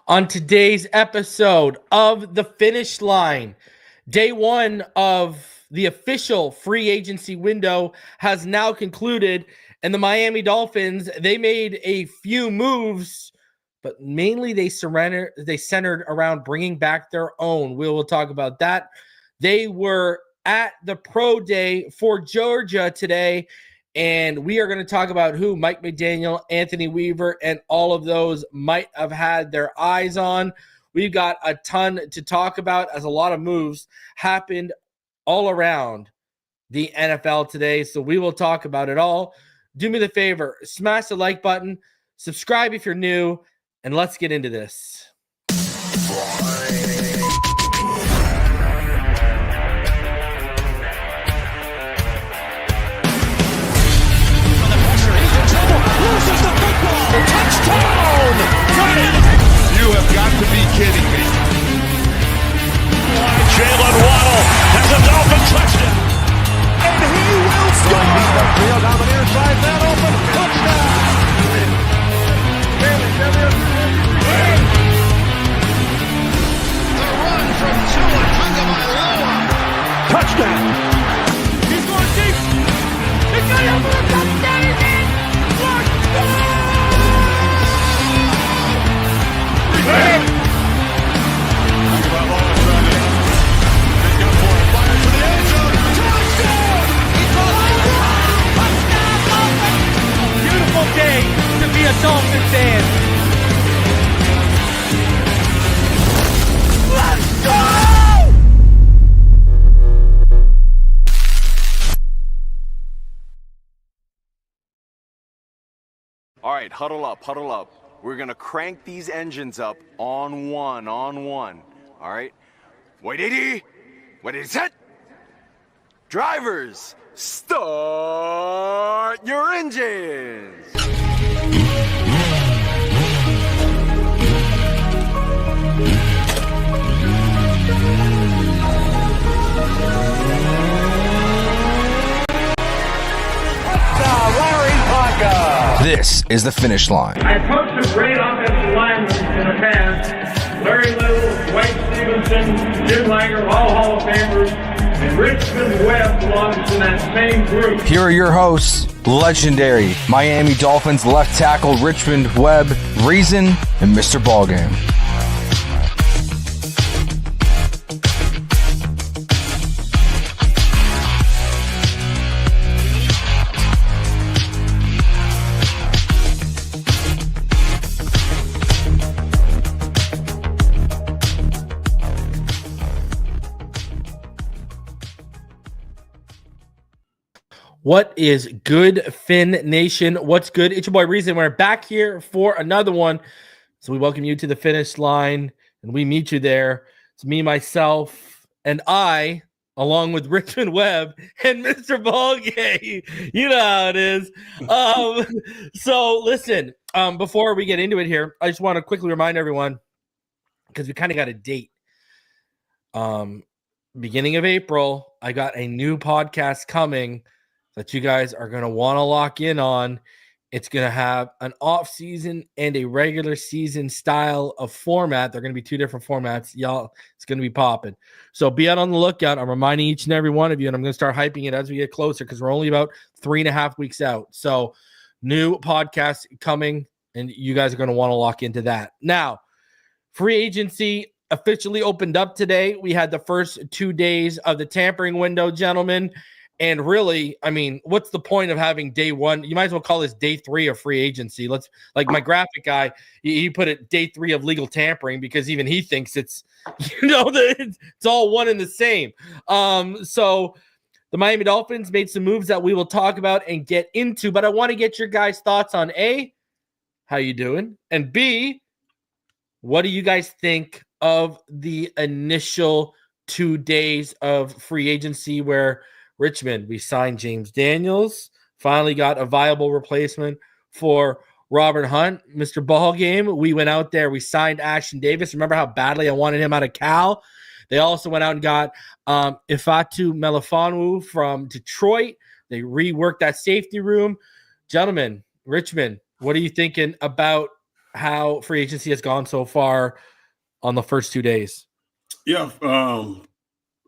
On today's episode of The Finish Line, day one of the official free agency window has now concluded, and the Miami Dolphins, they made a few moves, but mainly they centered around bringing back their own. We will talk about that. They were at the pro day for Georgia today, and we are going to talk about who Mike McDaniel, Anthony Weaver, and all of those might have had their eyes on. We've got a ton to talk about as a lot of moves happened all around the NFL today. So we will talk about it all. Do me the favor, smash the like button, subscribe if you're new, and let's get into this. Touchdown! Got it! You have got to be kidding me. Jalen Waddle has a Dolphin touchdown. And he will score! Field down the near side, that open. Touchdown! The run from Tua Tagovailoa. Touchdown! He's going deep. He's got it for a touchdown again. Touchdown! Beautiful day to be a Dolphin fan. Let's go! All right, huddle up, huddle up. We're gonna crank these engines up on one. All right? Wait, 80. Wait, set. Drivers, start your engines. This is The Finish Line. I coached some great offensive linemen in the past. Larry Little, Dwight Stevenson, Jim Langer, all Hall of Famers, and Richmond Webb belongs to that same group. Here are your hosts, legendary Miami Dolphins left tackle Richmond Webb, Reason, and Mr. Ballgame. What is good, Finn Nation? What's good? It's your boy Reason. We're back here for another one. So we welcome you to the finish line, and we meet you there. It's me, myself, and I, along with Richmond Webb and Mr. Ballgame. You know how it is. So listen, before we get into it here, I just want to quickly remind everyone, because we kind of got a date. Beginning of April, I got a new podcast coming that you guys are going to want to lock in on. It's going to have an off season and a regular season style of format. They're going to be two different formats. Y'all, it's going to be popping. So be out on the lookout. I'm reminding each and every one of you, and I'm going to start hyping it as we get closer because we're only about 3.5 weeks out. So new podcast coming, and you guys are going to want to lock into that. Now, free agency officially opened up today. We had the first 2 days of the tampering window, gentlemen. And really, I mean, what's the point of having day one? You might as well call this day 3 of free agency. Let's, like my graphic guy, he put it day 3 of legal tampering because even he thinks it's, it's all one and the same. So the Miami Dolphins made some moves that we will talk about and get into, but I want to get your guys' thoughts on A, how you doing? And B, what do you guys think of the initial 2 days of free agency where Richmond, we signed James Daniels, finally got a viable replacement for Robert Hunt. Mr. Ballgame, we went out there, we signed Ashton Davis. Remember how badly I wanted him out of Cal? They also went out and got Ifeatu Melifonwu from Detroit. They reworked that safety room. Gentlemen, Richmond, what are you thinking about how free agency has gone so far on the first 2 days? Yeah, for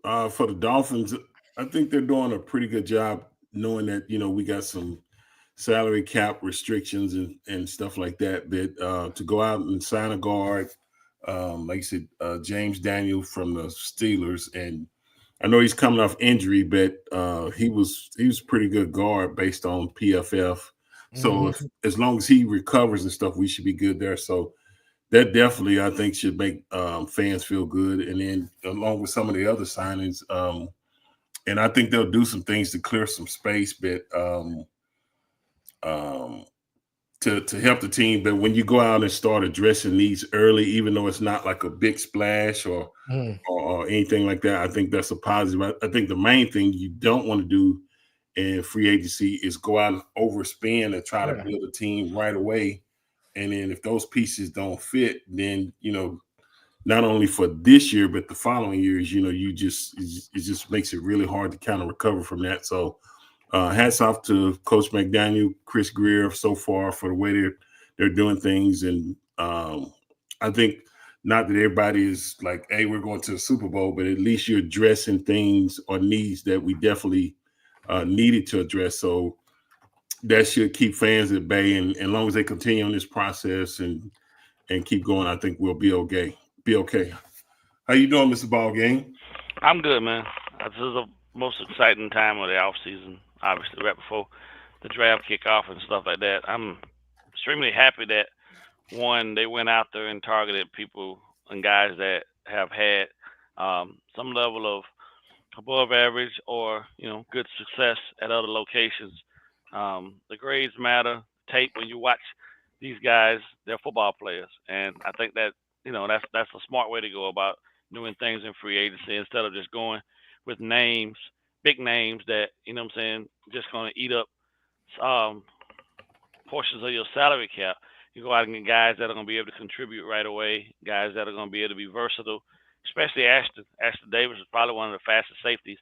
the Dolphins, I think they're doing a pretty good job knowing that, we got some salary cap restrictions and stuff like that, to go out and sign a guard, like you said, James Daniel from the Steelers. And I know he's coming off injury, but he was pretty good guard based on PFF. So as long as he recovers and stuff, we should be good there. So that definitely, I think, should make fans feel good. And then along with some of the other signings, and I think they'll do some things to clear some space, but to help the team. But when you go out and start addressing these early, even though it's not like a big splash or anything like that, I think that's a positive. I think the main thing you don't want to do in free agency is go out and overspend and try to build a team right away. And then if those pieces don't fit, then, not only for this year, but the following years, it just makes it really hard to kind of recover from that. So hats off to Coach McDaniel, Chris Greer so far for the way they're doing things. And I think not that everybody is like, hey, we're going to the Super Bowl, but at least you're addressing things or needs that we definitely needed to address. So that should keep fans at bay. And as long as they continue on this process and keep going, I think we'll be okay. How you doing, Mr. Ballgame? I'm good, man. This is the most exciting time of the off season, obviously, right before the draft kickoff and stuff like that. I'm extremely happy that, one, they went out there and targeted people and guys that have had some level of above average or, good success at other locations. The grades matter. Tape, when you watch these guys, they're football players. And I think that, that's a smart way to go about doing things in free agency instead of just going with names, big names that, just going to eat up portions of your salary cap. You go out and get guys that are going to be able to contribute right away, guys that are going to be able to be versatile, especially Ashton. Ashton Davis is probably one of the fastest safeties,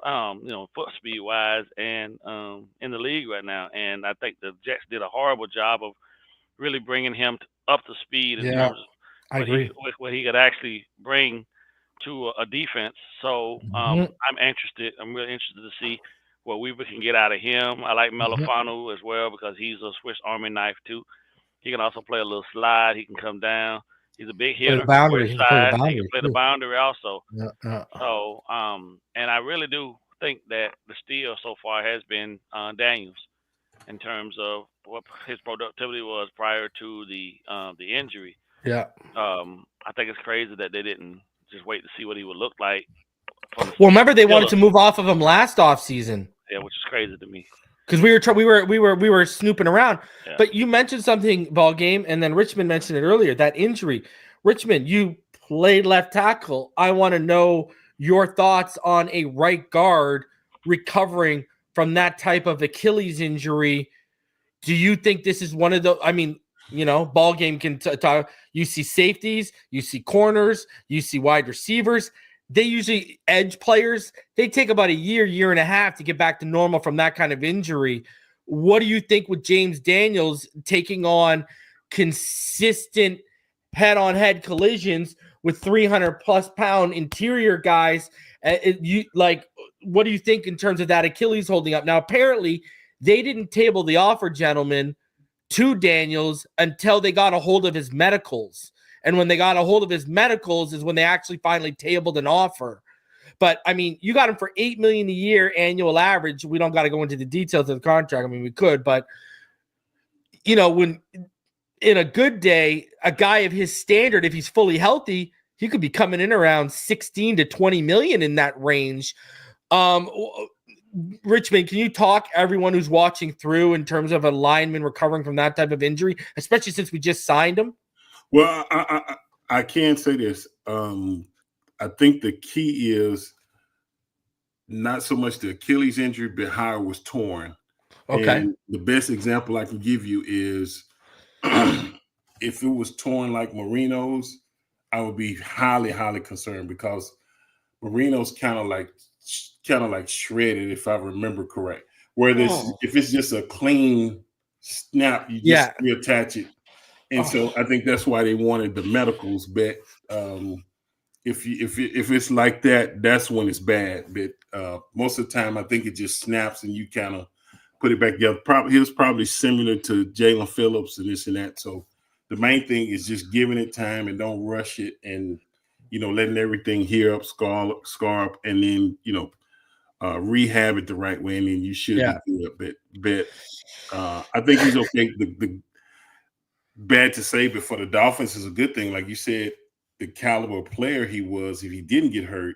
foot speed wise and in the league right now. And I think the Jets did a horrible job of really bringing him up to speed in terms of what he could actually bring to a defense. So I'm interested. I'm really interested to see what Weaver can get out of him. I like Melifano as well because he's a Swiss Army knife too. He can also play a little slide. He can come down. He's a big hitter. He can play the boundary also. So, and I really do think that the steal so far has been Daniels in terms of what his productivity was prior to the injury. Yeah. I think it's crazy that they didn't just wait to see what he would look like. Well, remember they wanted to move off of him last offseason. Yeah, which is crazy to me. Because we were snooping around. Yeah. But you mentioned something, ball game, and then Richmond mentioned it earlier, that injury. Richmond, you played left tackle. I want to know your thoughts on a right guard recovering from that type of Achilles injury. Do you think this is one of the, ball game can talk. You see safeties, you see corners, you see wide receivers. They usually edge players. They take about a year and a half to get back to normal from that kind of injury. What do you think with James Daniels taking on consistent head-on-head collisions with 300-plus pound interior guys? What do you think in terms of that Achilles holding up? Now, apparently, they didn't table the offer, gentlemen, to Daniels until they got a hold of his medicals. And when they got a hold of his medicals is when they actually finally tabled an offer. But, you got him for $8 million a year annual average. We don't got to go into the details of the contract. We could. But, when in a good day, a guy of his standard, if he's fully healthy, he could be coming in around 16 to 20 million in that range. Richmond, can you talk everyone who's watching through in terms of a lineman recovering from that type of injury, especially since we just signed him? Well, I can say this. I think the key is not so much the Achilles injury, but how it was torn. Okay. And the best example I can give you is if it was torn like Marino's, I would be highly, highly concerned because Marino's kind of like shredded, if I remember correct. Where if it's just a clean snap, you just reattach it. And so I think that's why they wanted the medicals. But if it's like that, that's when it's bad. But most of the time, I think it just snaps and you kind of put it back together. He was probably similar to Jalen Phillips and this and that. So the main thing is just giving it time and don't rush it, and letting everything heal up, scar up, and then rehab it the right way, and then you should be good. But I think he's okay. The bad to say, but for the Dolphins is a good thing. Like you said, the caliber player he was, if he didn't get hurt,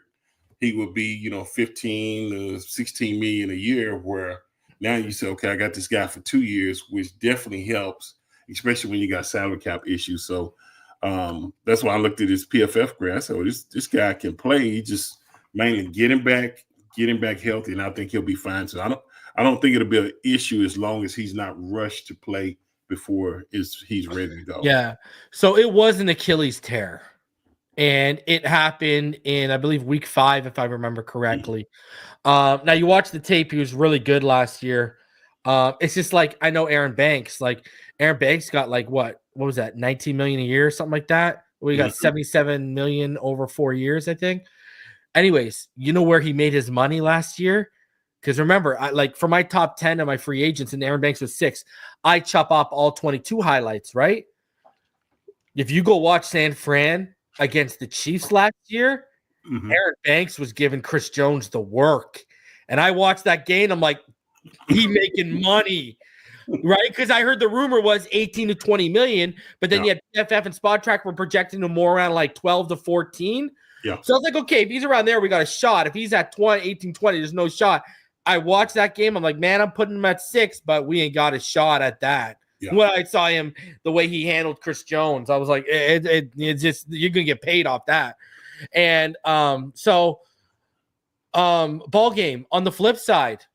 he would be 15 to 16 million a year. Where now you say, okay, I got this guy for 2 years, which definitely helps, especially when you got salary cap issues. So that's why I looked at his PFF grade. I said, well, this guy can play. He just mainly get him back healthy, and I think he'll be fine. So I don't think it'll be an issue as long as he's not rushed to play before he's ready to go. Yeah. So it was an Achilles tear, and it happened in, I believe, week 5, if I remember correctly. Now you watch the tape; he was really good last year. It's just like, I know Aaron Banks. Like, Aaron Banks got like what was that, 19 million a year or something like that? We got 77 million over 4 years, I think. Anyways, you know where he made his money last year? Because remember, for my top 10 of my free agents, and Aaron Banks was 6, I chop up all 22 highlights, right? If you go watch San Fran against the Chiefs last year, Aaron Banks was giving Chris Jones the work. And I watched that game. I'm like, he making money, right? Because I heard the rumor was 18 to 20 million, but then you had PFF and Spot Track were projecting him more around like 12 to 14. Yeah. So I was like, okay, if he's around there, we got a shot. If he's at 18, 20, there's no shot. I watched that game. I'm like, man, I'm putting him at 6, but we ain't got a shot at that. Yeah. When I saw him, the way he handled Chris Jones, I was like, it's just, you're going to get paid off that. And ball game. On the flip side,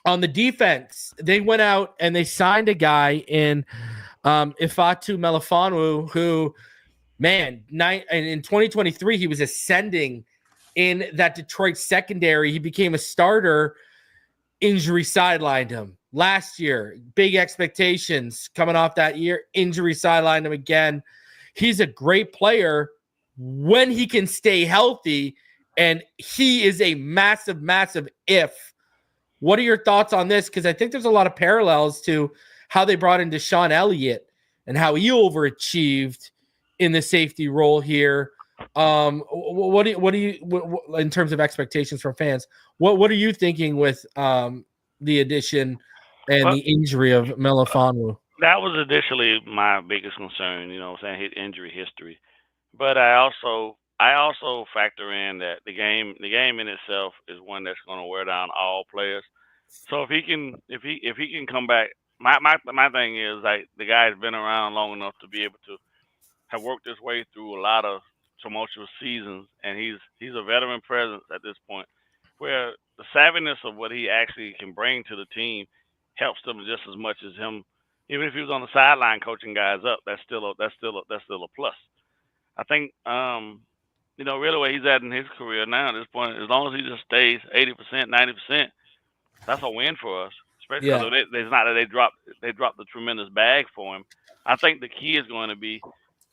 on the defense, they went out and they signed a guy in Ifeatu Melifonwu, who, man, in 2023, he was ascending in that Detroit secondary. He became a starter. Injury sidelined him. Last year, big expectations coming off that year. Injury sidelined him again. He's a great player when he can stay healthy, and he is a massive, massive if. What are your thoughts on this? Because I think there's a lot of parallels to how they brought in Deshaun Elliott and how he overachieved in the safety role here. What do you in terms of expectations from fans? What are you thinking with the addition and the injury of Melifonwu? That was initially my biggest concern, his injury history. But I also factor in that the game in itself is one that's going to wear down all players. So if he can come back, my thing is, like, the guy's been around long enough to be able to have worked his way through a lot of tumultuous seasons, and he's a veteran presence at this point, where the savviness of what he actually can bring to the team helps them just as much as him. Even if he was on the sideline coaching guys up, that's still a plus. I think really where he's at in his career now at this point, as long as he just stays 80%, 90%, that's a win for us. Especially because it's not that they dropped the tremendous bag for him. I think the key is going to be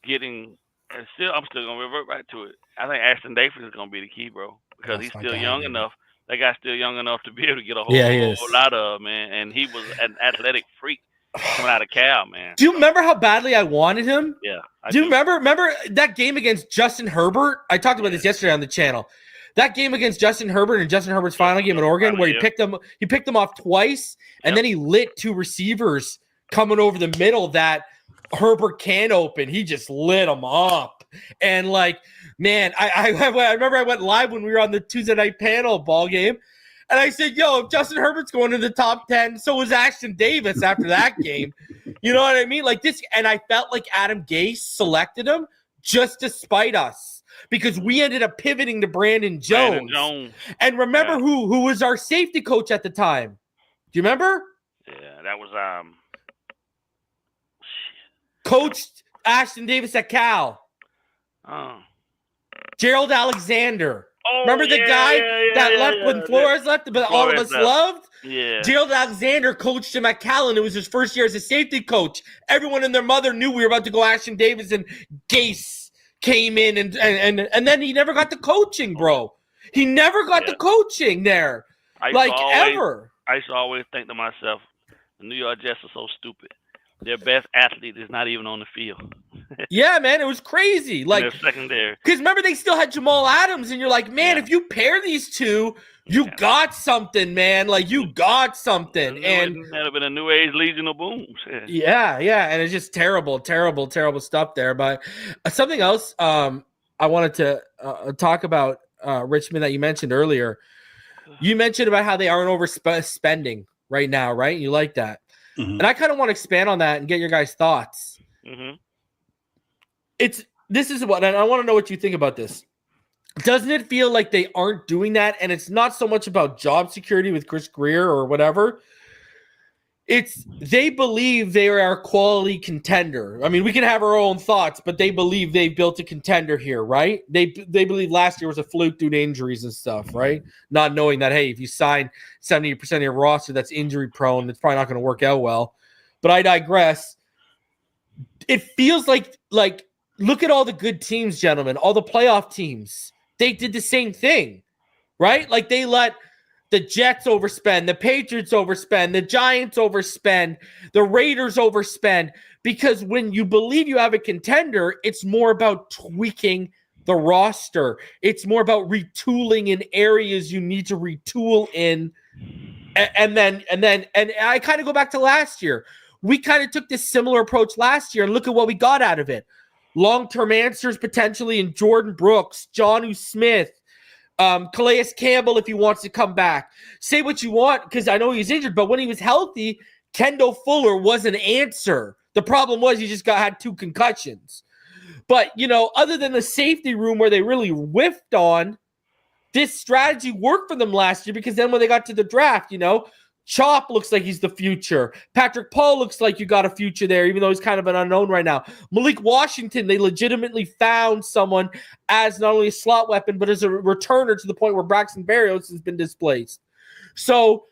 getting. I'm still going to revert back to it. I think Ashton Davis is going to be the key, bro, because he's still young enough. That guy's still young enough to be able to get a whole lot of, man. And he was an athletic freak coming out of Cal, man. Do you remember how badly I wanted him? Yeah. Do you remember that game against Justin Herbert? I talked about this yesterday on the channel. That game against Justin Herbert and Justin Herbert's final game at Oregon, where he picked them off twice, and then he lit 2 receivers coming over the middle that Herbert can't open. He just lit them up. And like, man, I remember I went live when we were on the Tuesday night panel ball game, and I said, yo, if Justin Herbert's going to the top 10, so was Ashton Davis after that game. You know what I mean? Like this, and I felt like Adam Gase selected him just to spite us, because we ended up pivoting to Brandon Jones. And remember who was our safety coach at the time? Do you remember? Yeah, that was coached Ashton Davis at Cal. Gerald Alexander. Remember the guy that left when Flores left, but all of us loved? Yeah. Gerald Alexander coached him at Callan. It was his first year as a safety coach. Everyone and their mother knew we were about to go Ashton Davis, and Gase came in, and then he never got the coaching, bro. He never got the coaching there, ever. I used to always think to myself, the New York Jets are so stupid. Their best athlete is not even on the field. Yeah, man, it was crazy. Like, they're secondary. Because remember, they still had Jamal Adams, and you're like, man, if you pair these two, you got something, man. Like, you got something. And that'd have been a new age Legion of Booms. Yeah, and it's just terrible stuff there. But something else I wanted to talk about, Richmond, that you mentioned earlier. You mentioned about how they aren't overspending right now, right? You like that. Mm-hmm. And I kind of want to expand on that and get your guys' thoughts. Mm-hmm. This is what, and I want to know what you think about this. Doesn't it feel like they aren't doing that? And it's not so much about job security with Chris Greer or whatever. It's they believe they are a quality contender. I mean, we can have our own thoughts, but they believe they've built a contender here, right? They believe last year was a fluke due to injuries and stuff, right? Not knowing that, hey, if you sign 70% of your roster that's injury prone, it's probably not going to work out well. But I digress. It feels like look at all the good teams, gentlemen, all the playoff teams. They did the same thing, right? Like they let the Jets overspend, the Patriots overspend, the Giants overspend, the Raiders overspend, because when you believe you have a contender, it's more about tweaking the roster. It's more about retooling in areas you need to retool in. And I kind of go back to last year. We kind of took this similar approach last year, and look at what we got out of it. Long-term answers potentially in Jordan Brooks, Jonnu Smith, Calais Campbell if he wants to come back. Say what you want, because I know he's injured, but when he was healthy, Kendall Fuller was an answer. The problem was he just had 2 concussions. But, other than the safety room where they really whiffed on, this strategy worked for them last year, because then when they got to the draft, Chop looks like he's the future. Patrick Paul looks like you got a future there, even though he's kind of an unknown right now. Malik Washington, they legitimately found someone as not only a slot weapon, but as a returner to the point where Braxton Berrios has been displaced. So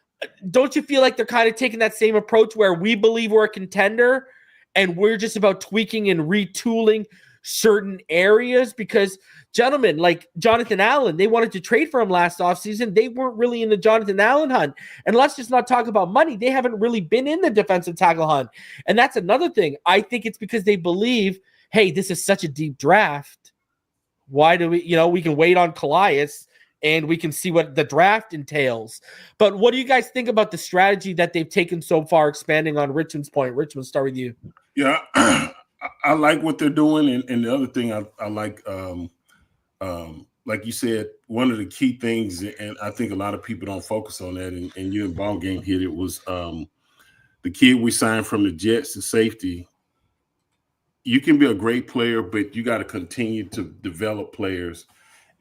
don't you feel like they're kind of taking that same approach where we believe we're a contender and we're just about tweaking and retooling certain areas? Because, gentlemen, like Jonathan Allen, they wanted to trade for him last offseason. They weren't really in the Jonathan Allen hunt. And let's just not talk about money. They haven't really been in the defensive tackle hunt. And that's another thing. I think it's because they believe, hey, this is such a deep draft. Why do we, we can wait on Calais and we can see what the draft entails. But what do you guys think about the strategy that they've taken so far, expanding on Richmond's point? Richmond, start with you. Yeah, I like what they're doing. And the other thing I like you said, one of the key things, and I think a lot of people don't focus on that, and you and Ball Game hit it, was the kid we signed from the Jets to safety. You can be a great player, but you got to continue to develop players.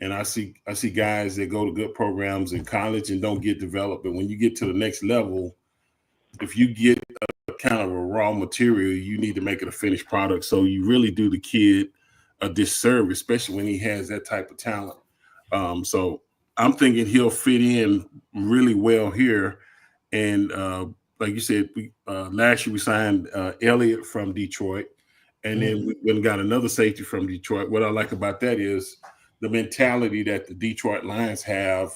And I see guys that go to good programs in college and don't get developed. But when you get to the next level, if you get a kind of a raw material, you need to make it a finished product. So you really do the kid a disservice, especially when he has that type of talent. So I'm thinking he'll fit in really well here. And like you said, last year we signed Elliott from Detroit, and then we went and got another safety from Detroit. What I like about that is the mentality that the Detroit Lions have.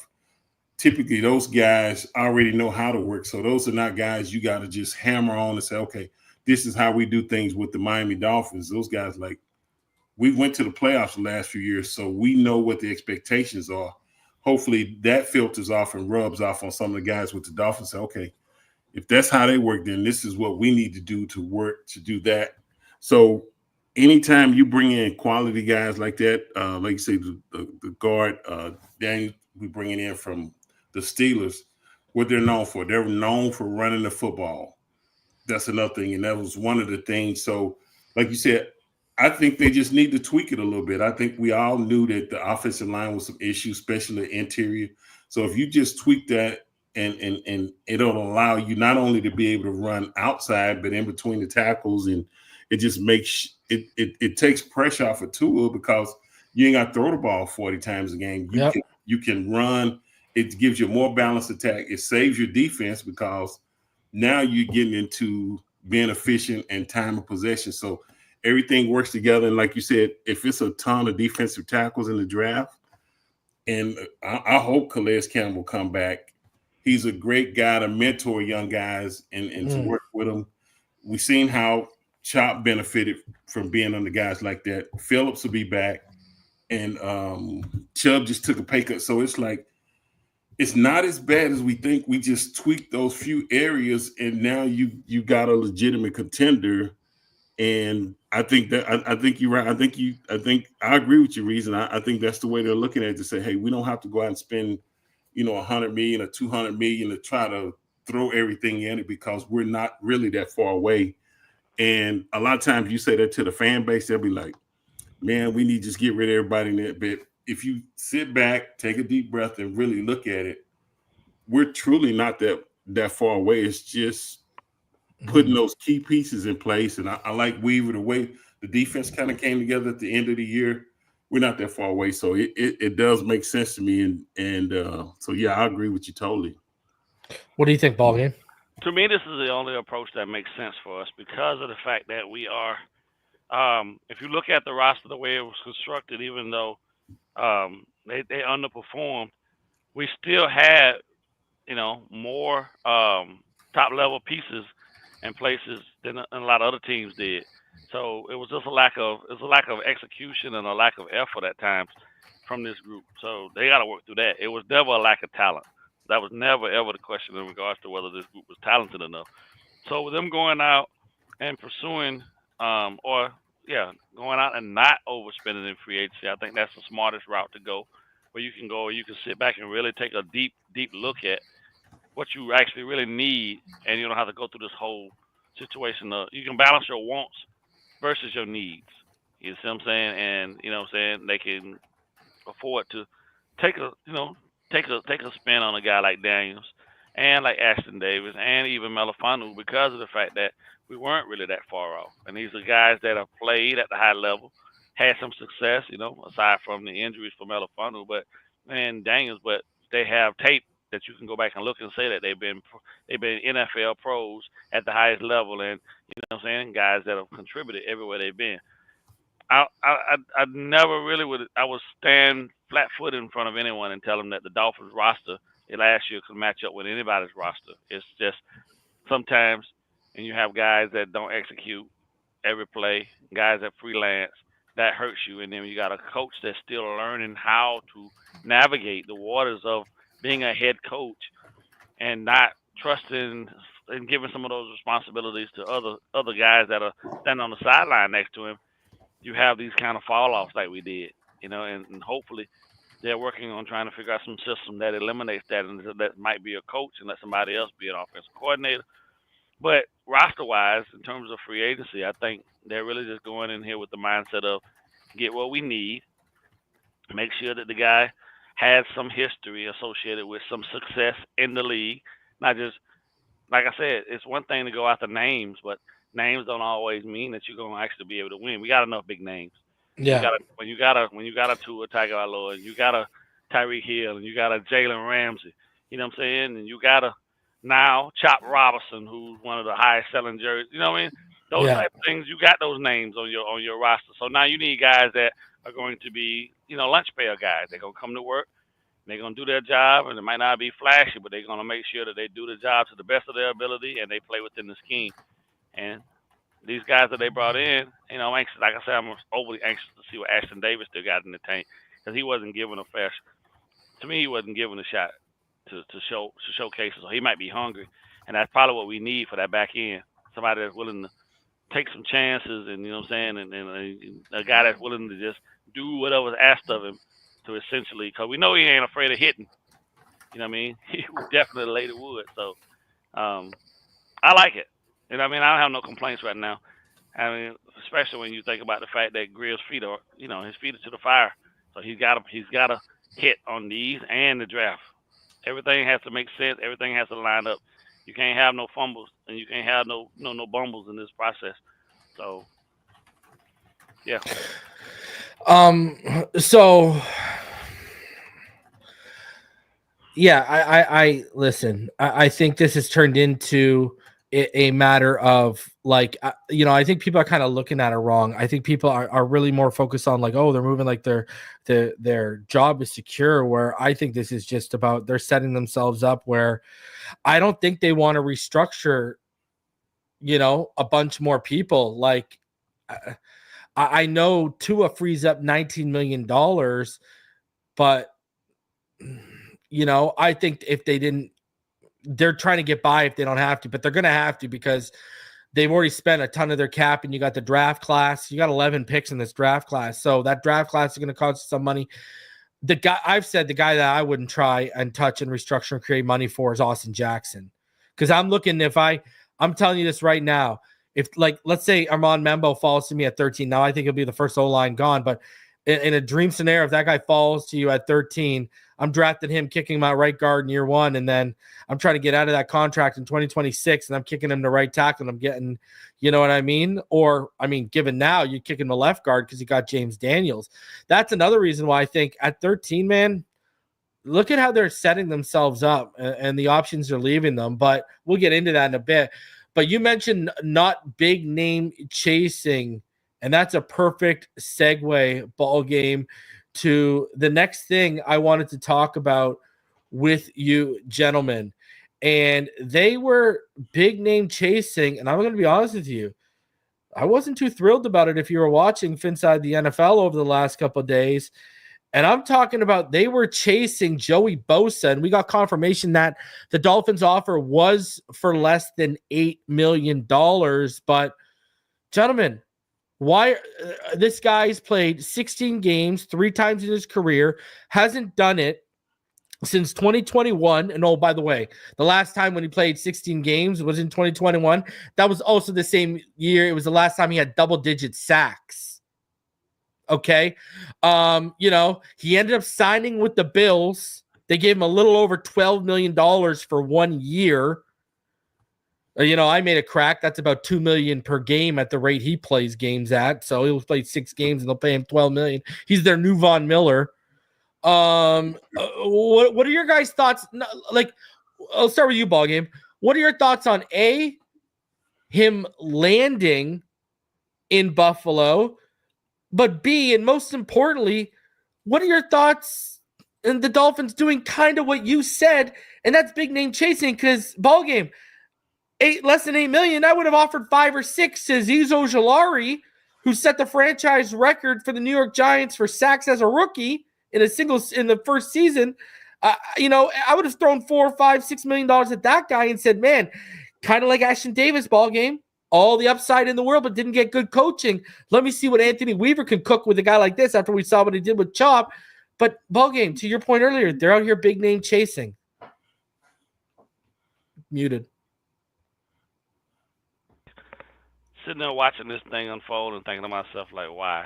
Typically, those guys already know how to work. So those are not guys you got to just hammer on and say, okay, this is how we do things with the Miami Dolphins. Those guys, like, we went to the playoffs the last few years, so we know what the expectations are. Hopefully that filters off and rubs off on some of the guys with the Dolphins. Say, okay, if that's how they work, then this is what we need to do to work to do that. So anytime you bring in quality guys like that, like you say, the guard, Daniel, we bringing in from the Steelers, what they're known for. They're known for running the football. That's another thing, and that was one of the things. So, like you said, I think they just need to tweak it a little bit. I think we all knew that the offensive line was some issues, especially the interior. So if you just tweak that and it'll allow you not only to be able to run outside, but in between the tackles, and it just makes it takes pressure off of Tua, because you ain't got to throw the ball 40 times a game. You can run it gives you a more balanced attack. It saves your defense because now you're getting into being efficient and time of possession. So everything works together. And like you said, if it's a ton of defensive tackles in the draft, and I hope Calais Campbell come back. He's a great guy to mentor young guys and to work with them. We've seen how Chop benefited from being under guys like that. Phillips will be back, and Chubb just took a pay cut. So it's like, it's not as bad as we think. We just tweaked those few areas, and now you got a legitimate contender. And I think you're right. I think I agree with you, Reason. I think that's the way they're looking at it, to say, hey, we don't have to go out and spend, $100 million or $200 million to try to throw everything in it, because we're not really that far away. And a lot of times you say that to the fan base, they'll be like, man, we need to just get rid of everybody in that bit. If you sit back, take a deep breath, and really look at it, we're truly not that far away. It's just putting those key pieces in place. And I like Weaver, the way the defense kind of came together at the end of the year. We're not that far away. So it does make sense to me. And so, yeah, I agree with you totally. What do you think, Ballgame? To me, this is the only approach that makes sense for us because of the fact that we are, if you look at the roster the way it was constructed, even though they underperformed, we still had, more top-level pieces and places than a lot of other teams did. So it was just a lack of execution and a lack of effort at times from this group. So they got to work through that. It was never a lack of talent. That was never ever the question in regards to whether this group was talented enough. So with them going out and pursuing, going out and not overspending in free agency, I think that's the smartest route to go. Where you can sit back and really take a deep look at what you actually really need, and you don't have to go through this whole situation. You can balance your wants versus your needs. You see what I'm saying? And they can afford to take a spin on a guy like Daniels and like Ashton Davis and even Melifonwu, because of the fact that we weren't really that far off. And these are guys that have played at the high level, had some success, aside from the injuries for Melifonwu, and Daniels, but they have tape that you can go back and look and say that they've been NFL pros at the highest level, and guys that have contributed everywhere they've been. I never really would. I would stand flat-footed in front of anyone and tell them that the Dolphins roster last year could match up with anybody's roster. It's just sometimes, and you have guys that don't execute every play, guys that freelance, that hurts you. And then you got a coach that's still learning how to navigate the waters of being a head coach and not trusting and giving some of those responsibilities to other guys that are standing on the sideline next to him. You have these kind of fall-offs like we did, and hopefully they're working on trying to figure out some system that eliminates that, and that might be a coach and let somebody else be an offensive coordinator. But roster-wise, in terms of free agency, I think they're really just going in here with the mindset of get what we need, make sure that the guy has some history associated with some success in the league. Not just, like I said, it's one thing to go after names, but names don't always mean that you're going to actually be able to win. We got enough big names. Yeah. When you got a Tua Tagovailoa, and you got a Tyreek Hill, and you got a Jalen Ramsey, you know what I'm saying? And you got a now Chop Robinson, who's one of the highest selling jerseys. You know what I mean? Those type of things, you got those names on your roster. So now you need guys that are going to be, lunch pail guys. They're going to come to work. They're going to do their job, and it might not be flashy, but they're going to make sure that they do the job to the best of their ability, and they play within the scheme. And these guys that they brought in, I'm anxious. Like I said, I'm overly anxious to see what Ashton Davis still got in the tank, because he wasn't given a fair. To me, he wasn't given a shot to showcase. So he might be hungry, and that's probably what we need for that back end. Somebody that's willing to take some chances, and and a guy that's willing to just do whatever's asked of him to essentially, because we know he ain't afraid of hitting. You know what I mean? He would definitely lay the wood. So I like it. And I don't have no complaints right now. Especially when you think about the fact that Grill's feet are, his feet are to the fire. So he's got to hit on these and the draft. Everything has to make sense. Everything has to line up. You can't have no fumbles, and you can't have no bumbles in this process. So, yeah. So Yeah, I listen. I think this has turned into a matter of like, I think people are kind of looking at it wrong. I think people are really more focused on like, oh, they're moving like their job is secure. Where I think this is just about they're setting themselves up where I don't think they want to restructure, a bunch more people. Like, I know Tua frees up $19 million, but I think if they didn't, they're trying to get by if they don't have to, but they're going to have to because they've already spent a ton of their cap, and you got the draft class. You got 11 picks in this draft class. So that draft class is going to cost some money. The guy that I wouldn't try and touch and restructure and create money for is Austin Jackson. Because I'm looking, I'm telling you this right now, if like, let's say Armand Membo falls to me at 13, now I think he'll be the first O-line gone, but in a dream scenario, if that guy falls to you at 13, I'm drafting him, kicking my right guard in year 1, and then I'm trying to get out of that contract in 2026, and I'm kicking him to right tackle, and I'm getting, you know what I mean? Or, given now, you're kicking the left guard because you got James Daniels. That's another reason why I think at 13, man, look at how they're setting themselves up and the options are leaving them. But we'll get into that in a bit. But you mentioned not big name chasing, and that's a perfect segue, ball game, to the next thing I wanted to talk about with you gentlemen. And they were big name chasing. And I'm going to be honest with you, I wasn't too thrilled about it if you were watching Finside the NFL over the last couple of days. And I'm talking about they were chasing Joey Bosa, and we got confirmation that the Dolphins offer was for less than $8 million. But gentlemen, why this guy's played 16 games 3 times in his career, hasn't done it since 2021. And oh, by the way, the last time when he played 16 games was in 2021. That was also the same year. It was the last time he had double-digit sacks. Okay. He ended up signing with the Bills. They gave him a little over $12 million for 1 year. I made a crack. That's about $2 million per game at the rate he plays games at. So he'll play 6 games and they'll pay him $12 million. He's their new Von Miller. What are your guys' thoughts? Like, I'll start with you, ball game. What are your thoughts on him landing in Buffalo, but B, and most importantly, what are your thoughts in the Dolphins doing kind of what you said, and that's big name chasing? Because ball game. Less than $8 million, I would have offered 5 or 6 to Azeez Ojulari, who set the franchise record for the New York Giants for sacks as a rookie in the first season. I would have thrown $4, $5, $6 million at that guy and said, man, kind of like Ashton Davis, ball game, all the upside in the world, but didn't get good coaching. Let me see what Anthony Weaver can cook with a guy like this after we saw what he did with Chop. But ball game, to your point earlier, they're out here big name chasing. Muted. Sitting there watching this thing unfold and thinking to myself, like, why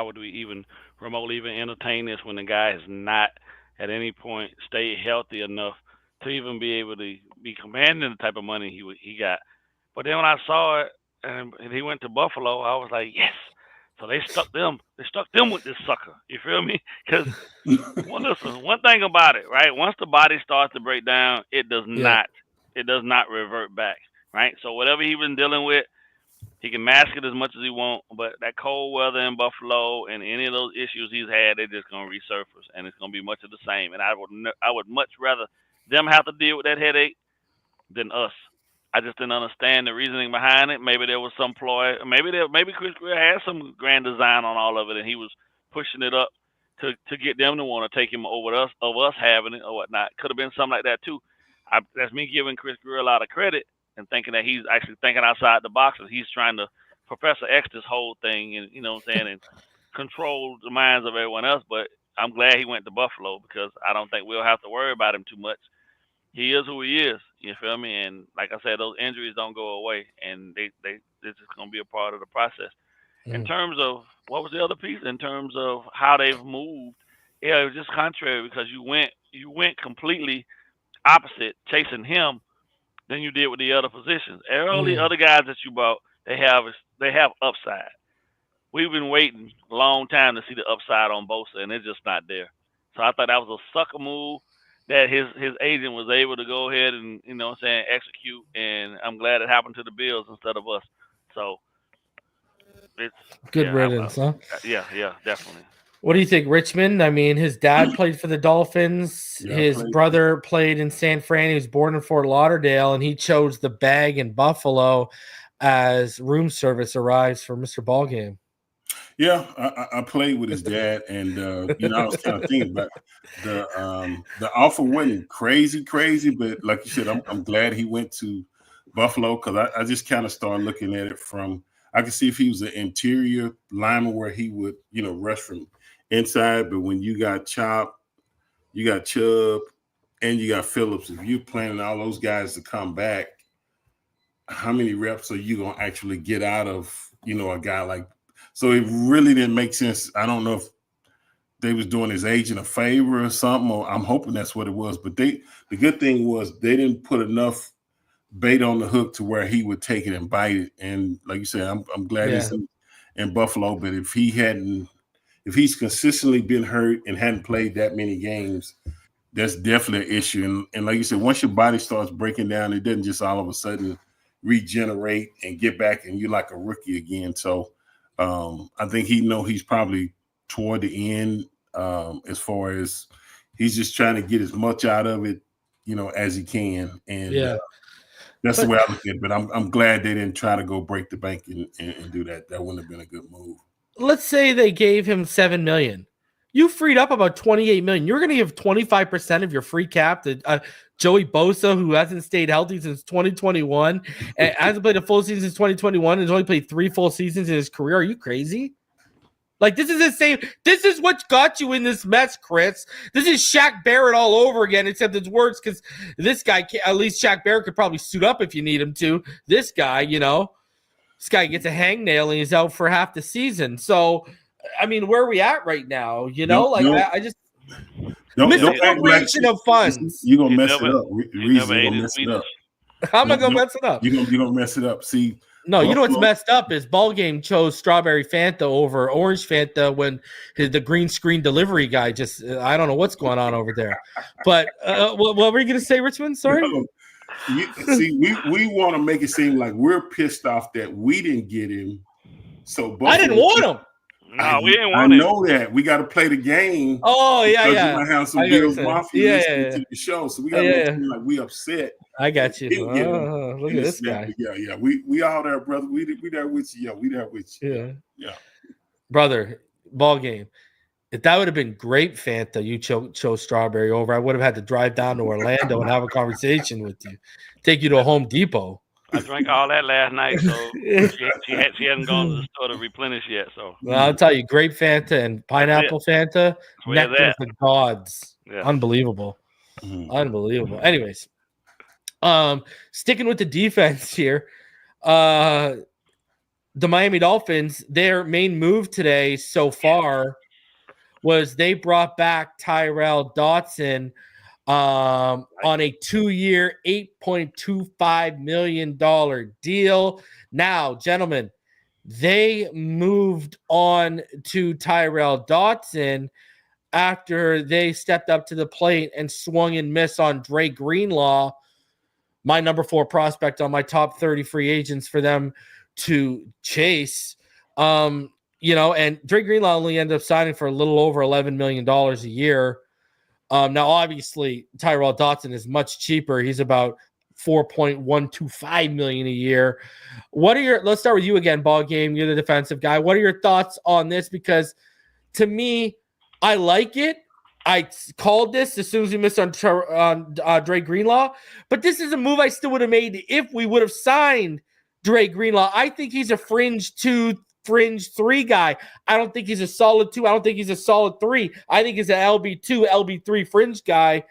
would we even remotely even entertain this when the guy has not at any point stayed healthy enough to even be able to be commanding the type of money he got? But then when I saw it and he went to Buffalo, I was like, yes. So they stuck them with this sucker. You feel me? Because listen, one thing about it, right? Once the body starts to break down, it does not revert back. Right, so whatever he's been dealing with, he can mask it as much as he wants. But that cold weather in Buffalo and any of those issues he's had, they're just gonna resurface, and it's gonna be much of the same. And I would much rather them have to deal with that headache than us. I just didn't understand the reasoning behind it. Maybe there was some ploy. Maybe Chris Greer had some grand design on all of it, and he was pushing it up to get them to want to take him over us having it or whatnot. Could have been something like that too. That's me giving Chris Greer a lot of credit and thinking that he's actually thinking outside the box, and he's trying to Professor X this whole thing, and and control the minds of everyone else. But I'm glad he went to Buffalo because I don't think we'll have to worry about him too much. He is who he is, you feel me? And like I said, those injuries don't go away, and they're just going to be a part of the process. In terms of what was the other piece? In terms of how they've moved, yeah, it was just contrary because you went completely opposite chasing him than you did with the other positions. All the other guys that you bought, they have upside. We've been waiting a long time to see the upside on Bosa, and it's just not there. So I thought that was a sucker move that his agent was able to go ahead and, execute. And I'm glad it happened to the Bills instead of us. So it's Good riddance, huh? Yeah, definitely. What do you think, Richmond? I mean, his dad played for the Dolphins. Yeah, His brother played in San Fran. He was born in Fort Lauderdale, and he chose the bag in Buffalo as room service arrives for Mr. Ballgame. Yeah, I played with his dad, and I was kind of thinking about the offer wasn't crazy, but like you said, I'm glad he went to Buffalo because I just kind of started looking at it from I could see if he was an interior lineman where he would rush from inside, but when you got Chop, you got Chubb, and you got Phillips, if you're planning all those guys to come back, how many reps are you gonna actually get out of a guy like? So it really didn't make sense. I don't know if they was doing his agent a favor or something, or I'm hoping that's what it was. But the good thing was they didn't put enough bait on the hook to where he would take it and bite it. And like you said, I'm glad he's in Buffalo. But if he's consistently been hurt and hadn't played that many games, that's definitely an issue. And like you said, once your body starts breaking down, it doesn't just all of a sudden regenerate and get back and you're like a rookie again. So I think he's probably toward the end as far as he's just trying to get as much out of it, as he can. And that's the way I look at it. But I'm glad they didn't try to go break the bank and do that. That wouldn't have been a good move. Let's say they gave him $7 million. You freed up about $28 million. You're going to give 25% of your free cap to Joey Bosa, who hasn't stayed healthy since 2021 and hasn't played a full season since 2021 and has only played 3 full seasons in his career. Are you crazy? Like, this is the same. This is what got you in this mess, Chris. This is Shaq Barrett all over again, except it's worse because this guy, at least Shaq Barrett could probably suit up if you need him to. This guy, this guy gets a hangnail and he's out for half the season. So, I mean, where are we at right now? I just misappropriation of funds. You're gonna mess it up. Reason gonna mess it up. How am I gonna mess it up? You're gonna mess it up. See, no, you know what's messed up is Ballgame chose strawberry Fanta over orange Fanta when the green screen delivery guy just I don't know what's going on over there. But what were you gonna say, Richmond? Sorry. No. We want to make it seem like we're pissed off that we didn't get him. So Buffalo, I didn't want him. No, we didn't want him. I know that. We got to play the game. Oh, yeah. You might have some Bills Mafia listening to the show. So we got to make it seem like we upset. I got you. Look at this guy. Yeah. We all there, brother. We there with you. Yeah, we there with you. Yeah. Brother, ball game. If that would have been grape Fanta, you chose strawberry over. I would have had to drive down to Orlando and have a conversation with you. Take you to a Home Depot. I drank all that last night, so she hadn't gone to the store to replenish yet. So I'll tell you, grape Fanta and pineapple Fanta, nectar of the gods. Yeah. Unbelievable. Unbelievable. Anyways, sticking with the defense here, the Miami Dolphins, their main move today so far was they brought back Tyrel Dodson on a 2-year, $8.25 million deal. Now, gentlemen, they moved on to Tyrel Dodson after they stepped up to the plate and swung and missed on Dre Greenlaw, my number 4 prospect on my top 30 free agents for them to chase. And Dre Greenlaw only ended up signing for a little over $11 million a year. Now, obviously, Tyrel Dodson is much cheaper. He's about $4.125 million a year. Let's start with you again, Ball Game. You're the defensive guy. What are your thoughts on this? Because to me, I like it. I called this as soon as we missed on Dre Greenlaw, but this is a move I still would have made if we would have signed Dre Greenlaw. I think he's a fringe 2, fringe 3 guy. I don't think he's a solid 2. I don't think he's a solid 3. I think he's an LB2, LB3 fringe guy.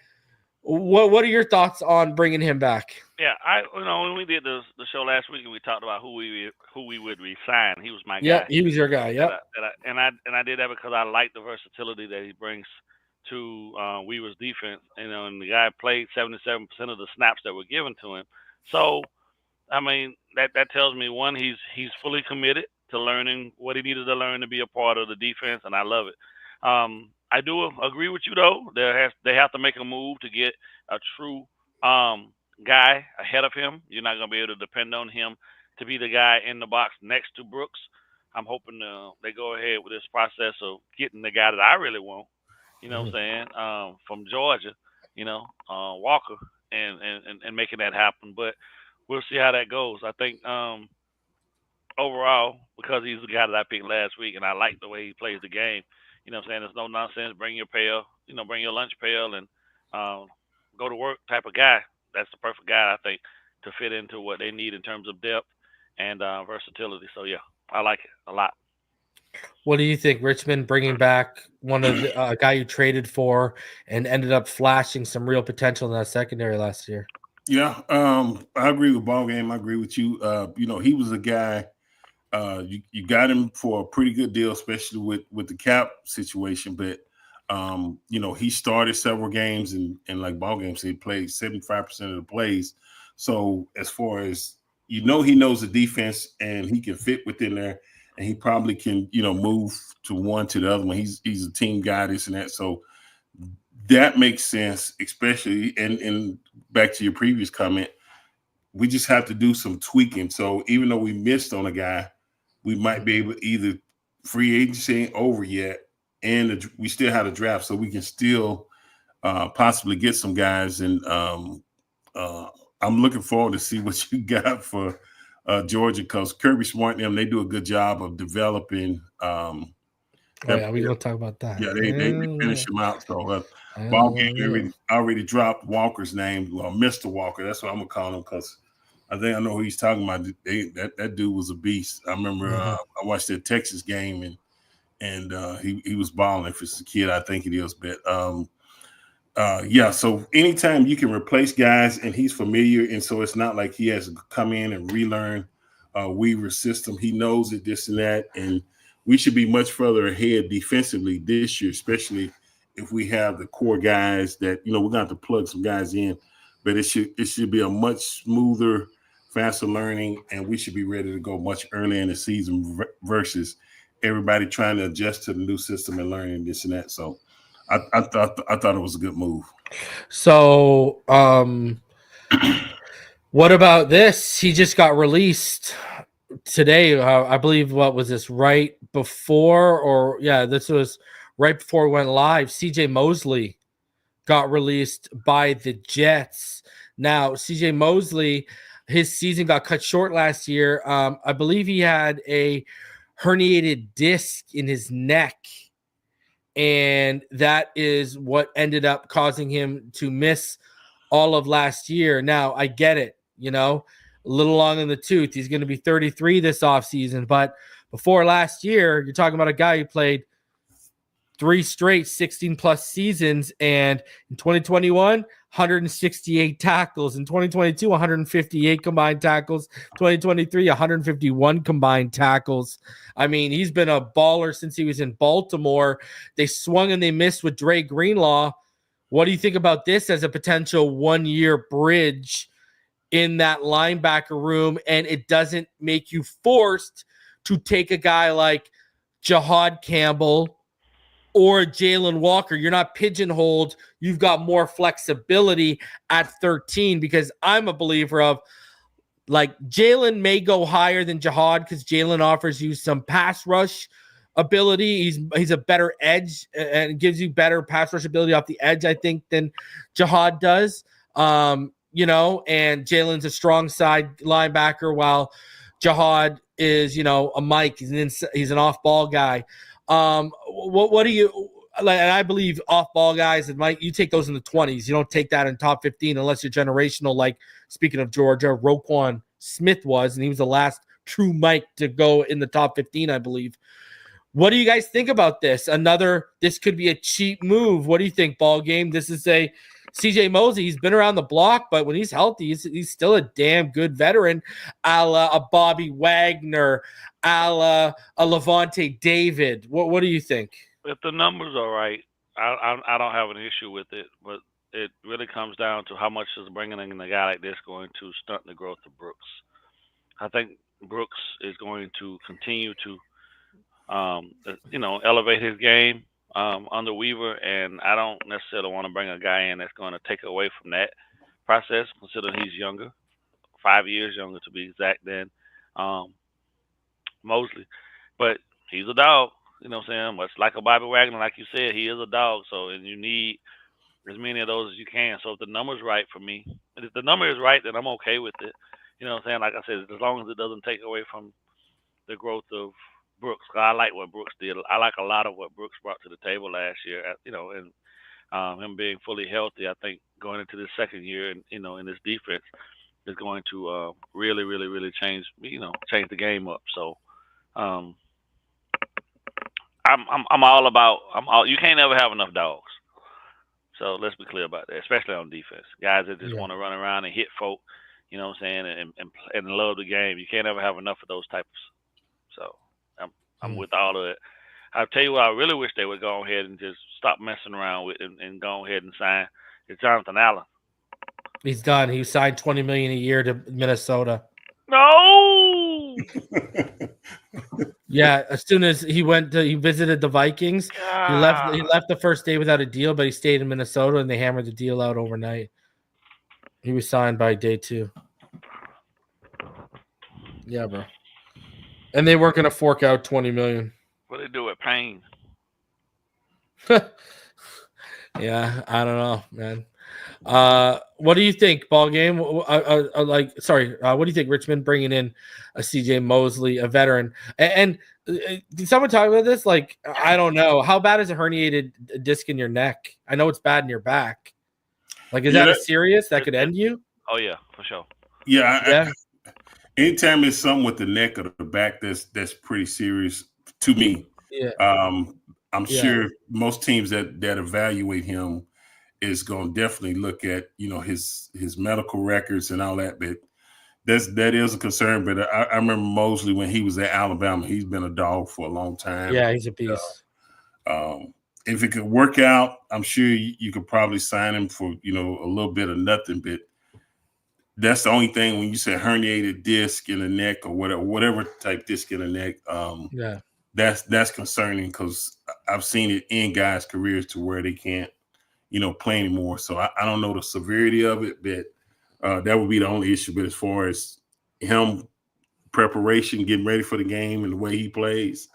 What are your thoughts on bringing him back? Yeah, when we did the show last week and we talked about who we would re-sign, he was my guy. Yeah, he was your guy. Yeah, and I did that because I like the versatility that he brings to Weaver's defense. And the guy played 77% of the snaps that were given to him. So, I mean, that tells me, one, he's fully committed to learning what he needed to learn to be a part of the defense, and I love it. I do agree with you though. They have to make a move to get a true guy ahead of him. You're not going to be able to depend on him to be the guy in the box next to Brooks. I'm hoping they go ahead with this process of getting the guy that I really want. You know what I'm saying? From Georgia, Walker, and making that happen. But we'll see how that goes. I think overall, because he's the guy that I picked last week, and I like the way he plays the game. You know what I'm saying? There's no nonsense. Bring your pail, bring your lunch pail, and go to work type of guy. That's the perfect guy, I think, to fit into what they need in terms of depth and versatility. So, yeah, I like it a lot. What do you think, Richmond, bringing back one of the guy you traded for and ended up flashing some real potential in that secondary last year? Yeah, I agree with Ball Game. I agree with you. He was a guy. You got him for a pretty good deal, especially with the cap situation. But he started several games, and like Ball Game said, he played 75% of the plays. So as far as he knows the defense, and he can fit within there, and he probably can move to one to the other one. He's a team guy, this and that. So that makes sense, especially and back to your previous comment, we just have to do some tweaking. So even though we missed on a guy, we might be able to either free agency ain't over yet, and we still have a draft, so we can still possibly get some guys. And I'm looking forward to see what you got for Georgia, because Kirby Smart and them, they do a good job of developing. We're going to talk about that. Yeah, they finish them out. So Ball Game already dropped Walker's name, Mr. Walker. That's what I'm going to call him, because I know who he's talking about. That dude was a beast. I remember I watched that Texas game, and he was balling. If it's a kid, I think it is. But so anytime you can replace guys and he's familiar, and so it's not like he has to come in and relearn Weaver's system. He knows it, this and that, and we should be much further ahead defensively this year, especially if we have the core guys that we're going to have to plug some guys in. But it should be a much smoother, faster learning, and we should be ready to go much earlier in the season versus everybody trying to adjust to the new system and learning this and that. So I thought it was a good move. So what about this? He just got released today. I believe, what was this, right before, this was right before we went live. CJ Mosley got released by the Jets. Now, CJ Mosley, his season got cut short last year. I believe he had a herniated disc in his neck, and that is what ended up causing him to miss all of last year. Now, I get it, a little long in the tooth. He's going to be 33 this offseason, but before last year, you're talking about a guy who played 3 straight 16-plus seasons, and in 2021, 168 tackles. In 2022, 158 combined tackles. 2023, 151 combined tackles. I mean, he's been a baller since he was in Baltimore. They swung and they missed with Dre Greenlaw. What do you think about this as a potential one-year bridge in that linebacker room, and it doesn't make you forced to take a guy like Jahad Campbell or Jalen Walker? You're not pigeonholed. You've got more flexibility at 13, because I'm a believer of, like, Jalen may go higher than Jahad because Jalen offers you some pass rush ability. He's a better edge and gives you better pass rush ability off the edge, I think, than Jahad does. And Jalen's a strong side linebacker, while Jahad is, a Mike. He's an off-ball guy. What do you like? And I believe off-ball guys, and Mike, you take those in the 20s. You don't take that in top 15 unless you're generational. Like, speaking of Georgia, Roquan Smith was, and he was the last true Mike to go in the top 15, I believe. What do you guys think about this? This could be a cheap move. What do you think, Ball Game? This is a CJ Mosley. He's been around the block, but when he's healthy, he's still a damn good veteran, a la a Bobby Wagner, a la a Levante David. What do you think? If the numbers are right, I don't have an issue with it, but it really comes down to how much is bringing in a guy like this going to stunt the growth of Brooks. I think Brooks is going to continue to elevate his game. under Weaver, and I don't necessarily want to bring a guy in that's going to take away from that process, considering he's younger, 5 years younger to be exact than Mosley. But he's a dog, you know what I'm saying? Much like a Bobby Wagner, like you said, he is a dog. So, and you need as many of those as you can. So if the number's right for me, and if the number is right, then I'm okay with it. You know what I'm saying? Like I said, as long as it doesn't take away from the growth of Brooks. 'Cause I like what Brooks did. I like a lot of what Brooks brought to the table last year. You know, and him being fully healthy, I think going into this second year, and you know, in this defense, is going to really, really, really change. You know, change the game up. So, I'm all about. You can't ever have enough dogs. So let's be clear about that, especially on defense. Guys that just want to run around and hit folk, you know what I'm saying, and love the game. You can't ever have enough of those types. So I'm with all of it. I'll tell you what I really wish they would go ahead and just stop messing around with and go ahead and sign is Jonathan Allen. He's done. He signed $20 million a year to Minnesota. No. Yeah, as soon as he visited the Vikings, he left the first day without a deal, but he stayed in Minnesota and they hammered the deal out overnight. He was signed by day 2. Yeah, bro. And they weren't going to fork out $20 million. What they do with Payne? Yeah, I don't know, man. What do you think, ball game? What do you think, Richmond bringing in a CJ Mosley, a veteran? And did someone talk about this? Like, I don't know. How bad is a herniated disc in your neck? I know it's bad in your back. Like, is that serious? That could end you? Oh, yeah, for sure. Yeah. Anytime it's something with the neck or the back, that's pretty serious to me. Yeah. I'm sure most teams that evaluate him is going to definitely look at, you know, his medical records and all that. But that is a concern. But I remember Mosley when he was at Alabama. He's been a dog for a long time. Yeah, he's a beast. If it could work out, I'm sure you could probably sign him for, you know, a little bit of nothing. But that's the only thing when you say herniated disc in the neck or whatever type disc in the neck. That's concerning because I've seen it in guys' careers to where they can't, you know, play anymore. So I don't know the severity of it, but that would be the only issue. But as far as him preparation, getting ready for the game and the way he plays,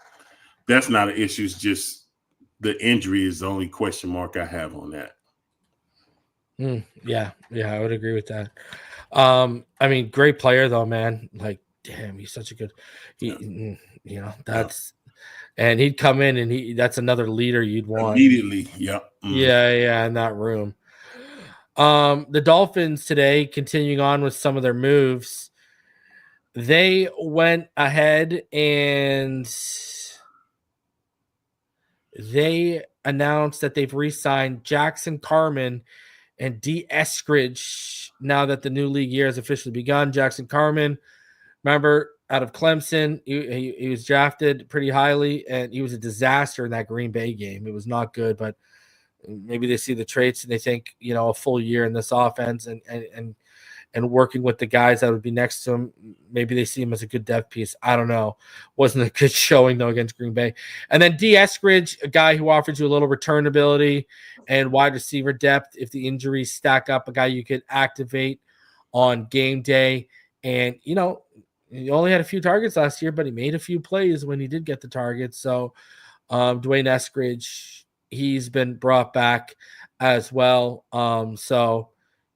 that's not an issue. It's just the injury is the only question mark I have on that. Yeah, I would agree with that. I mean, great player though, man. Like, damn, he's such a good. You know, that's. And he'd come in and that's another leader you'd want. Immediately, yeah. Mm-hmm. Yeah, in that room. The Dolphins today, continuing on with some of their moves, they went ahead and they announced that they've re-signed Jackson Carman and D. Eskridge now that the new league year has officially begun. Jackson Carman, remember, out of Clemson, he was drafted pretty highly, and he was a disaster in that Green Bay game. It was not good, but maybe they see the traits and they think, you know, a full year in this offense and working with the guys that would be next to him, maybe they see him as a good depth piece. I don't know. Wasn't a good showing, though, against Green Bay. And then D. Eskridge, a guy who offers you a little return ability and wide receiver depth if the injuries stack up, a guy you could activate on game day. And, you know, he only had a few targets last year, but he made a few plays when he did get the targets. So Dwayne Eskridge, he's been brought back as well. So,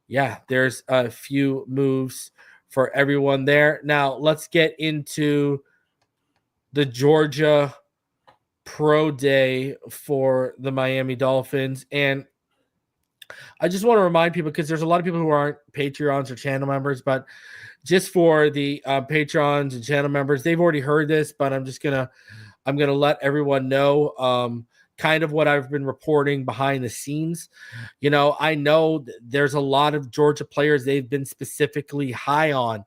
yeah, there's a few moves for everyone there. Now, let's get into the Georgia Pro Day for the Miami Dolphins. And I just want to remind people, because there's a lot of people who aren't Patreons or channel members, but just for the Patrons and channel members, they've already heard this, but I'm gonna let everyone know kind of what I've been reporting behind the scenes. You know, I know there's a lot of Georgia players they've been specifically high on.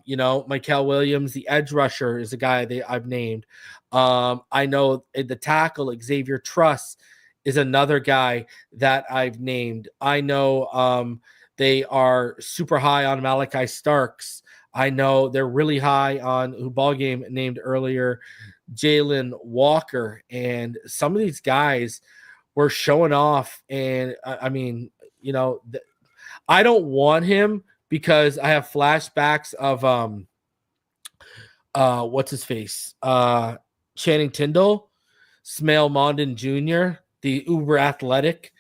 You know, Michael Williams, the edge rusher, is a guy I've named. I know the tackle Xavier Truss is another guy that I've named. I know they are super high on Malachi Starks. I know they're really high on who Ballgame named earlier, Jalen Walker. And some of these guys were showing off. And I mean, you know, I don't want him because I have flashbacks of what's his face? Channing Tindall, Smail Mondin Jr., the uber athletic.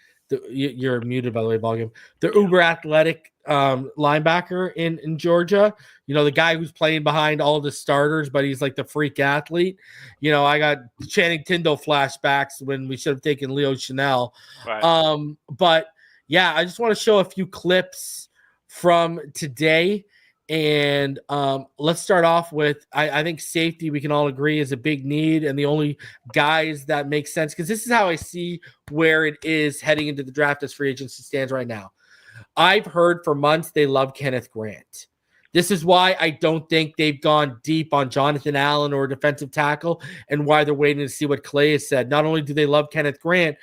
You're muted, by the way, Ballgame. The uber athletic linebacker in Georgia. You know, the guy who's playing behind all the starters, but he's like the freak athlete. You know, I got Channing Tindall flashbacks when we should have taken Leo Chanel. Right. But yeah, I just want to show a few clips from today. And let's start off with, I think safety, we can all agree, is a big need, and the only guys that make sense, because this is how I see where it is heading into the draft as free agency stands right now. I've heard for months they love Kenneth Grant. This is why I don't think they've gone deep on Jonathan Allen or defensive tackle, and why they're waiting to see what Clay has said. Not only do they love Kenneth Grant,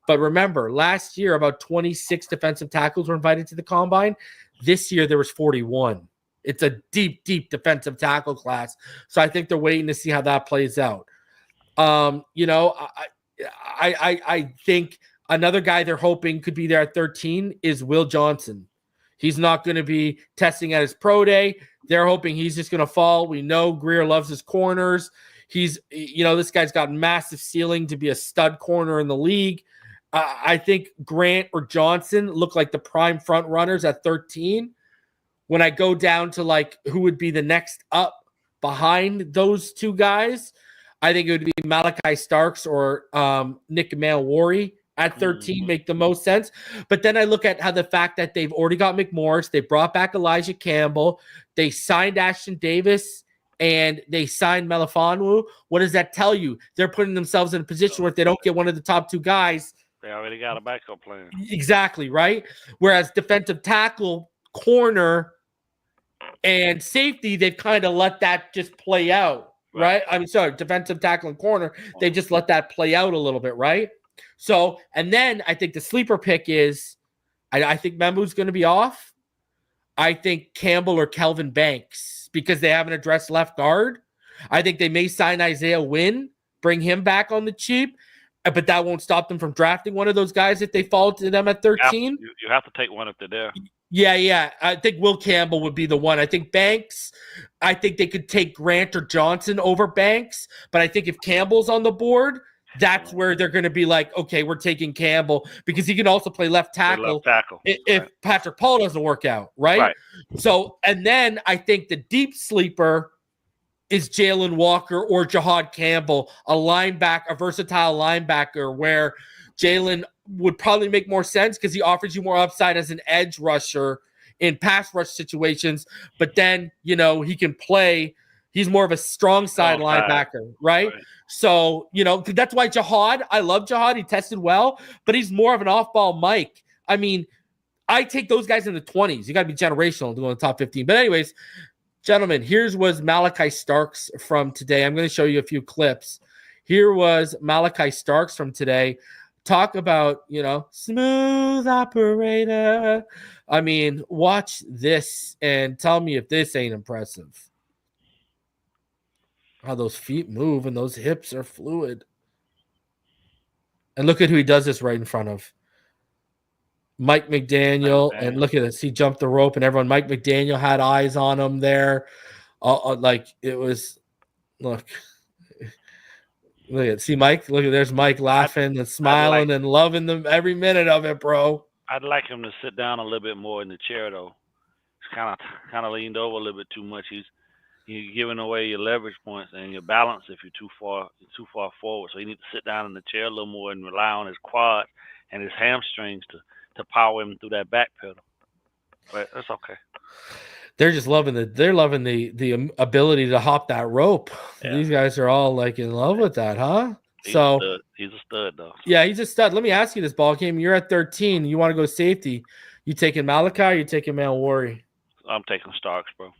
but remember, last year about 26 defensive tackles were invited to the combine. This year there was 41. It's a deep, deep defensive tackle class. So I think they're waiting to see how that plays out. You know, I think another guy they're hoping could be there at 13 is Will Johnson. He's not going to be testing at his pro day. They're hoping he's just going to fall. We know Greer loves his corners. He's, you know, this guy's got massive ceiling to be a stud corner in the league. I think Grant or Johnson look like the prime front runners at 13. When I go down to like who would be the next up behind those two guys, I think it would be Malachi Starks or Nick Malwari at 13 make the most sense. But then I look at how the fact that they've already got McMorris, they brought back Elijah Campbell, they signed Ashton Davis, and they signed Melifonwu. What does that tell you? They're putting themselves in a position where if they don't get one of the top two guys, they already got a backup plan. Exactly, right? Whereas defensive tackle, corner, and safety, they've kind of let that just play out, right? I mean, sorry, defensive tackle and corner, they just let that play out a little bit, right? So, and then I think the sleeper pick is, I think Memu's going to be off. I think Campbell or Kelvin Banks, because they haven't addressed left guard. I think they may sign Isaiah Wynn, bring him back on the cheap, but that won't stop them from drafting one of those guys if they fall to them at 13. You have to take one if they're there. Yeah. I think Will Campbell would be the one. I think Banks, I think they could take Grant or Johnson over Banks. But I think if Campbell's on the board, that's where they're going to be like, okay, we're taking Campbell because he can also play left tackle, if Patrick Paul doesn't work out, right? So, and then I think the deep sleeper is Jalen Walker or Jahad Campbell, a versatile linebacker where Jalen would probably make more sense because he offers you more upside as an edge rusher in pass rush situations. But then, you know, he can play. He's more of a strong side linebacker, right? So, you know, that's why Jahad, I love Jahad. He tested well, but he's more of an off-ball Mike. I mean, I take those guys in the 20s. You got to be generational to go in the top 15. But anyways, gentlemen, here's was Malachi Starks from today. I'm going to show you a few clips. Here was Malachi Starks from today. Talk about, you know, smooth operator. I mean, watch this and tell me if this ain't impressive. How those feet move and those hips are fluid. And look at who he does this right in front of. Mike McDaniel. And look at this. He jumped the rope and everyone, Mike McDaniel had eyes on him there. Like it was, look at, see Mike, look at, there's Mike laughing and smiling and loving them every minute of it, bro. I'd like him to sit down a little bit more in the chair though. He's kind of leaned over a little bit too much. You're giving away your leverage points and your balance if you're too far forward. So you need to sit down in the chair a little more and rely on his quad and his hamstrings to power him through that back pedal. But that's okay. They're just loving the ability to hop that rope. Yeah. These guys are all like in love with that, huh? He's a stud though. Yeah, he's a stud. Let me ask you this, ball game. You're at 13. You want to go safety. You taking Malachi or you taking Malwari? I'm taking Starks, bro.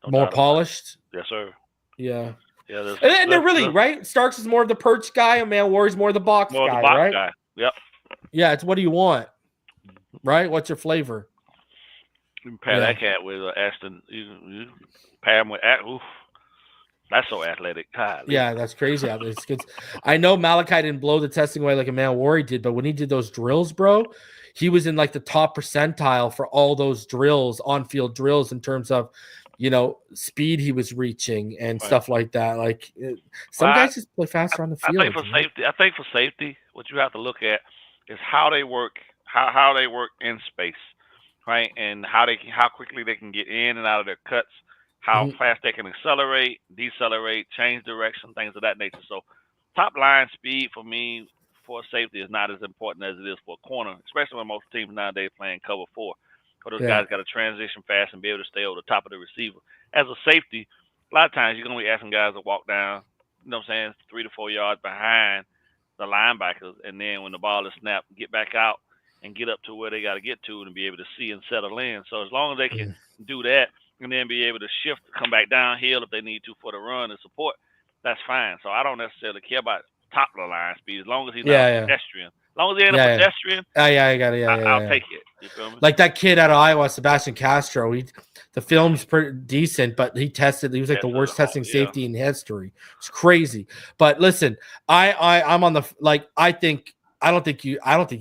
More polished? Yes, sir. Yeah. Yeah. And they're really, right? Starks is more of the perch guy and Malwari's more of the box guy, the box right? Guy. Yep. Yeah, it's what do you want? Right? What's your flavor? You can pair that cat with Ashton. You pair him with oof. That's so athletic. Golly. Yeah, that's crazy out there. It's good. I know Malachi didn't blow the testing away like Emmanuel Wari did, but when he did those drills, bro, he was in like the top percentile for all those drills, on-field drills, in terms of, speed he was reaching and stuff like that. Like some guys just play faster on the field. I think for safety, what you have to look at is how they work, how they work in space, right? And how quickly they can get in and out of their cuts. How fast they can accelerate, decelerate, change direction, things of that nature. So top line speed for me for safety is not as important as it is for a corner, especially when most teams nowadays playing cover 4. Because those guys got to transition fast and be able to stay over the top of the receiver. As a safety, a lot of times you're going to be asking guys to walk down, 3 to 4 yards behind the linebackers. And then when the ball is snapped, get back out and get up to where they got to get to and be able to see and settle in. So as long as they can do that, and then be able to shift, come back downhill if they need to for the run and support, that's fine. So I don't necessarily care about top of the line speed as long as he's not a pedestrian. As long as he ain't a pedestrian, I got it. I'll take it. You feel me? Like that kid out of Iowa, Sebastian Castro. The film's pretty decent, but he was like the worst testing safety in history. It's crazy. But listen, I'm on the I don't think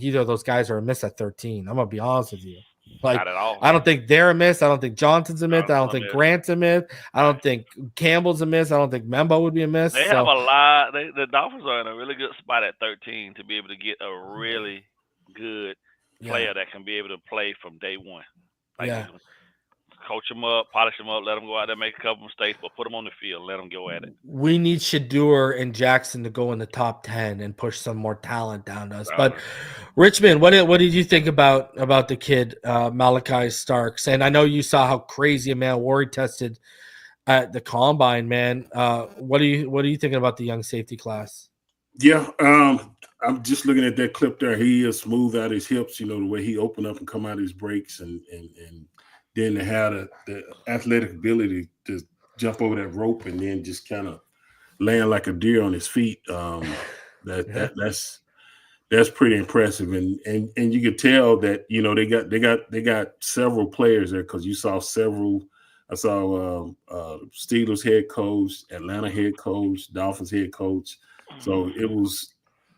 either of those guys are a miss at 13. I'm gonna be honest with you. Like, not at all. I don't think they're a miss. I don't think Johnson's a miss. I don't think Grant's a miss. I don't think Campbell's a miss. I don't think Membo would be a miss. They have a lot. The Dolphins are in a really good spot at 13 to be able to get a really good player that can be able to play from day one. Coach them up, polish them up, let them go out there, make a couple mistakes, but put them on the field, let them go at it. We need Shedeur and Jackson to go in the top 10 and push some more talent down to us. But Richmond, what did you think about the kid Malachi Starks? And I know you saw how crazy Emmanuel Wari tested at the combine, man. What are you thinking about the young safety class? Yeah, I'm just looking at that clip there. He is smooth out his hips, the way he opened up and come out his breaks and then to have the athletic ability to jump over that rope and then just kind of land like a deer on his feet. That's pretty impressive. And you could tell that, they got several players there because you saw several. I saw Steelers head coach, Atlanta head coach, Dolphins head coach. So it was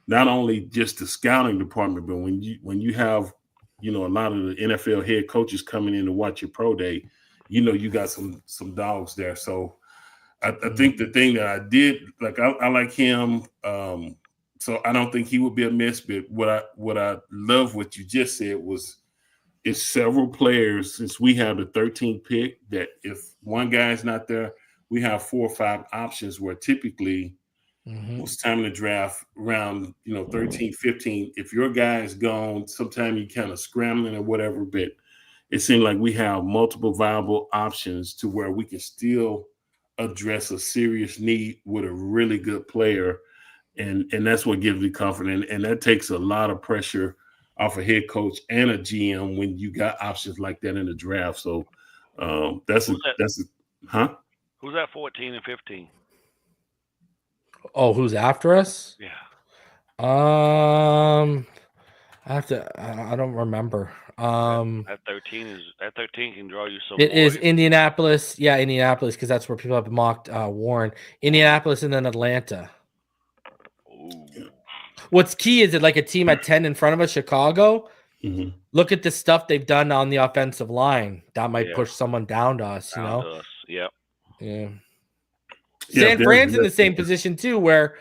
not only just the scouting department, but when you have a lot of the NFL head coaches coming in to watch your pro day, you got some dogs there. So I think the thing that I did, I like him. So I don't think he would be a miss. But what I love what you just said was it's several players, since we have the 13th pick, that if one guy's not there, we have 4 or 5 options where typically most time in the draft around 13, 15, if your guy is gone, sometimes you kind of scrambling or whatever, but it seemed like we have multiple viable options to where we can still address a serious need with a really good player, and that's what gives me confidence, and that takes a lot of pressure off a head coach and a GM when you got options like that in the draft. So that's Who's at 14 and 15? Oh, who's after us? Yeah. I don't remember. That 13 can draw you so. It is Indianapolis. Yeah, Indianapolis, because that's where people have mocked Warren. Indianapolis and then Atlanta. Ooh. What's key is it like a team at 10 in front of us, Chicago? Mm-hmm. Look at the stuff they've done on the offensive line. That might push someone down to us, Down to us. Yep. Yeah. San Fran's in the same position too, where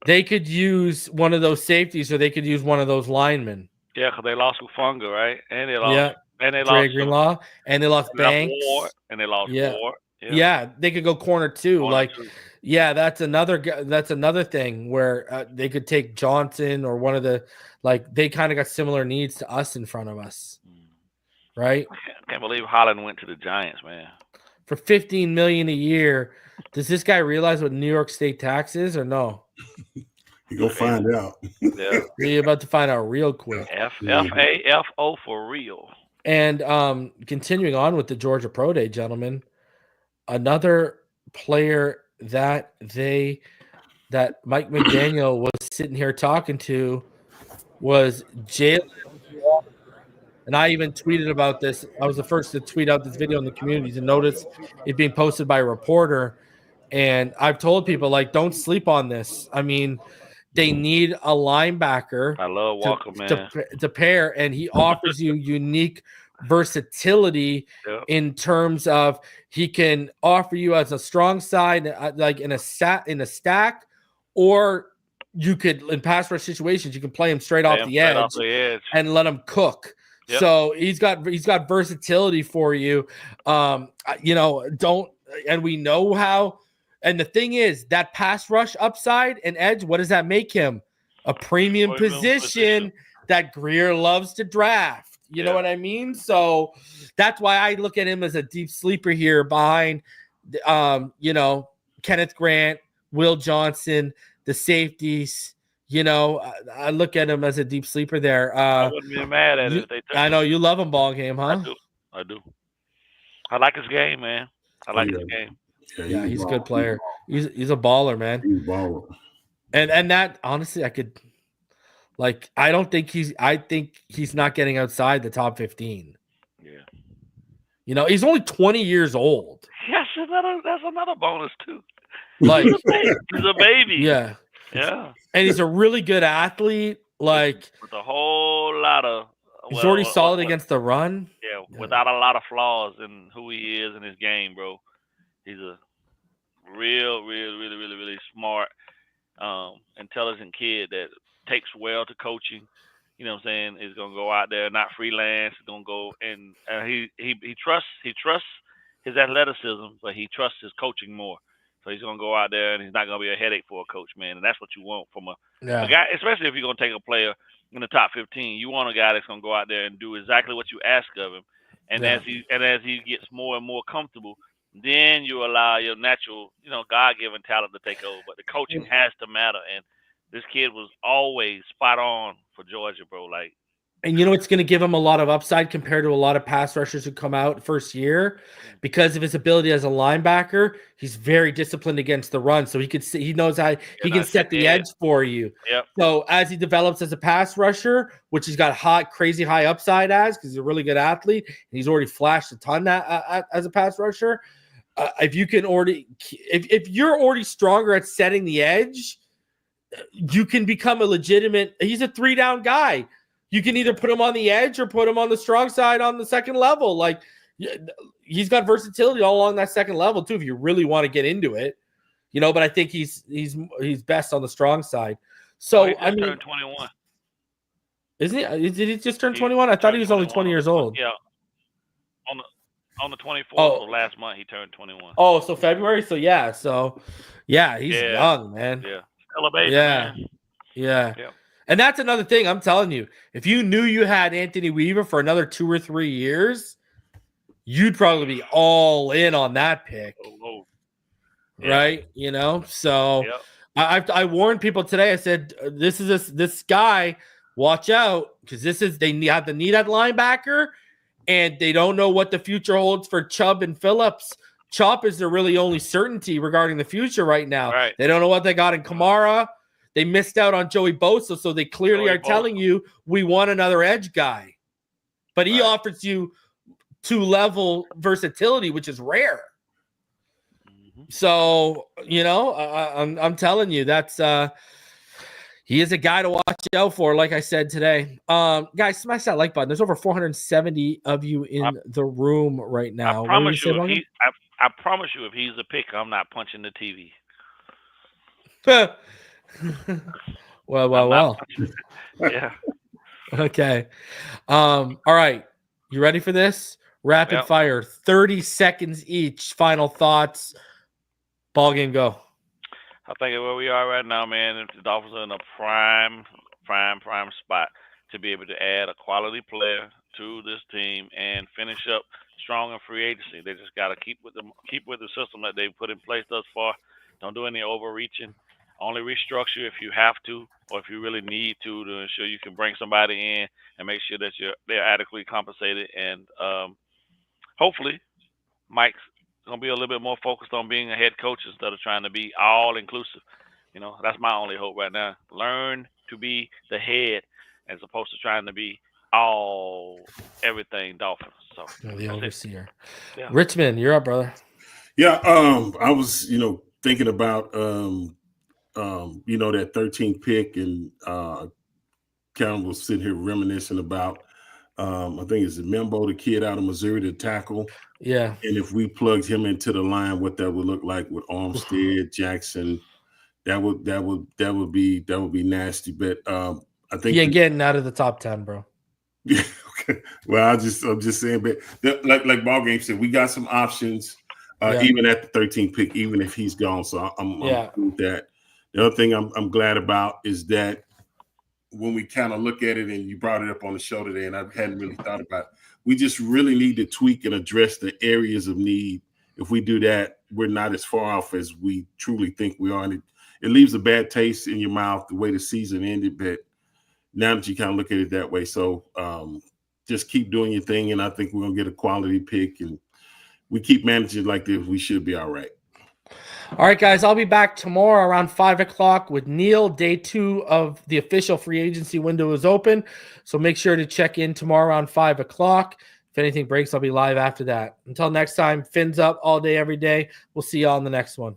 they could use one of those safeties or they could use one of those linemen. Yeah, because they lost Ufunga, right? And they lost Greenlaw, and they lost Banks. And they lost Ward. Yeah, they could go corner too. That's another thing where they could take Johnson or one of the they kind of got similar needs to us in front of us, right? I can't believe Holland went to the Giants, man. For $15 million a year. Does this guy realize what New York State tax is or no? You go find out. Yeah. You're about to find out real quick. FAFO for real. And continuing on with the Georgia Pro Day, gentlemen, another player that Mike McDaniel was sitting here talking to was Jalen Walker. And I even tweeted about this. I was the first to tweet out this video in the community to notice it being posted by a reporter. And I've told people, like, don't sleep on this. I mean, they need a linebacker I love Walker, man. to pair, and he offers you unique versatility Yep. in terms of he can offer you as a strong side, like in a stack, or you could in pass rush situations you can play him straight off the edge and let him cook. Yep. So he's got versatility for you. You know, and we know how. And the thing is, that pass rush upside and edge, what does that make him? A premium position that Grier loves to draft. You know what I mean? So that's why I look at him as a deep sleeper here behind, you know, Kenneth Grant, Will Johnson, the safeties. You know, I look at him as a deep sleeper there. I wouldn't be mad at it. I know you love him, ball game, huh? I do. I like his game, man. I like his game. Yeah, he's a good player. He's a baller, man. He's a baller. And that honestly, I think he's not getting outside the top 15. Yeah. You know, he's only 20 years old. Yes, that's another bonus too. Like he's a baby. Yeah. Yeah. And he's a really good athlete. Like with a whole lot of he's already solid against the run. Yeah, without a lot of flaws in who he is in his game, bro. He's a really smart, intelligent kid that takes well to coaching. You know what I'm saying? He's gonna go out there, not freelance. He's gonna go and he trusts his athleticism, but he trusts his coaching more. So he's gonna go out there and he's not gonna be a headache for a coach, man. And that's what you want from a guy, especially if you're gonna take a player in the top 15. You want a guy that's gonna go out there and do exactly what you ask of him. And as he gets more and more comfortable, then you allow your natural, you know, God-given talent to take over. But the coaching has to matter. And this kid was always spot on for Georgia, bro. Like, and you know what's going to give him a lot of upside compared to a lot of pass rushers who come out first year because of his ability as a linebacker. He's very disciplined against the run, so he knows how he can set the edge for you. Yep. So as he develops as a pass rusher, which he's got crazy high upside as because he's a really good athlete, and he's already flashed a ton as a pass rusher. If you're already stronger at setting the edge, you can become a legitimate. He's a 3-down guy. You can either put him on the edge or put him on the strong side on the second level. Like he's got versatility all along that second level too. If you really want to get into it, you know. But I think he's best on the strong side. So he turned 21. Isn't he? Did he just turn 21? I thought he was only 20 years old. Yeah. On the 24th of last month, he turned 21. Oh, so February? So he's young, man. Yeah. Still a baby, man. Yeah. And that's another thing I'm telling you. If you knew you had Anthony Weaver for another 2 or 3 years, you'd probably be all in on that pick. Right? You know? So I warned people today. I said, this guy, watch out, because they have the need at linebacker. And they don't know what the future holds for Chubb and Phillips. Chop is their really only certainty regarding the future right now. Right. They don't know what they got in Kamara. They missed out on Joey Bosa, so they clearly are telling you we want another edge guy. But he offers you 2-level versatility, which is rare. Mm-hmm. So, you know, I'm telling you, that's he is a guy to watch out for, like I said today. Guys, smash that like button. There's over 470 of you in the room right now. I promise you, if he's a pick, I'm not punching the TV. well. Yeah. Okay. All right. You ready for this? Rapid fire. 30 seconds each. Final thoughts. Ball game, go. I think where we are right now, man, the Dolphins are in a prime spot to be able to add a quality player to this team and finish up strong in free agency. They just got to keep with the system that they've put in place thus far. Don't do any overreaching. Only restructure if you have to, or if you really need to ensure you can bring somebody in and make sure that they're adequately compensated. And hopefully, Mike's going to be a little bit more focused on being a head coach instead of trying to be all inclusive. You know, that's my only hope right now. Learn to be the head as opposed to trying to be everything Dolphins. So the overseer. Yeah. Richmond, you're up, brother. Yeah, I was, thinking about that 13th pick, and Karen was sitting here reminiscing about I think it's Membo, the kid out of Missouri, the tackle. Yeah. And if we plugged him into the line, what that would look like with Armstead, Jackson, that would be nasty. But I think you're getting out of the top 10, bro. Yeah. Okay. Well, I'm just saying, but like Ball Game said, we got some options, even at the 13th pick, even if he's gone. So I'm cool with that. The other thing I'm glad about is that when we kind of look at it, and you brought it up on the show today, and I hadn't really thought about it, we just really need to tweak and address the areas of need. If we do that, we're not as far off as we truly think we are. And it leaves a bad taste in your mouth the way the season ended, but now that you kind of look at it that way. So just keep doing your thing, and I think we're going to get a quality pick, and we keep managing like this, we should be all right. All right, guys, I'll be back tomorrow around 5 o'clock with Neil. Day 2 of the official free agency window is open, so make sure to check in tomorrow around 5 o'clock. If anything breaks, I'll be live after that. Until next time, fins up all day, every day. We'll see y'all in the next one.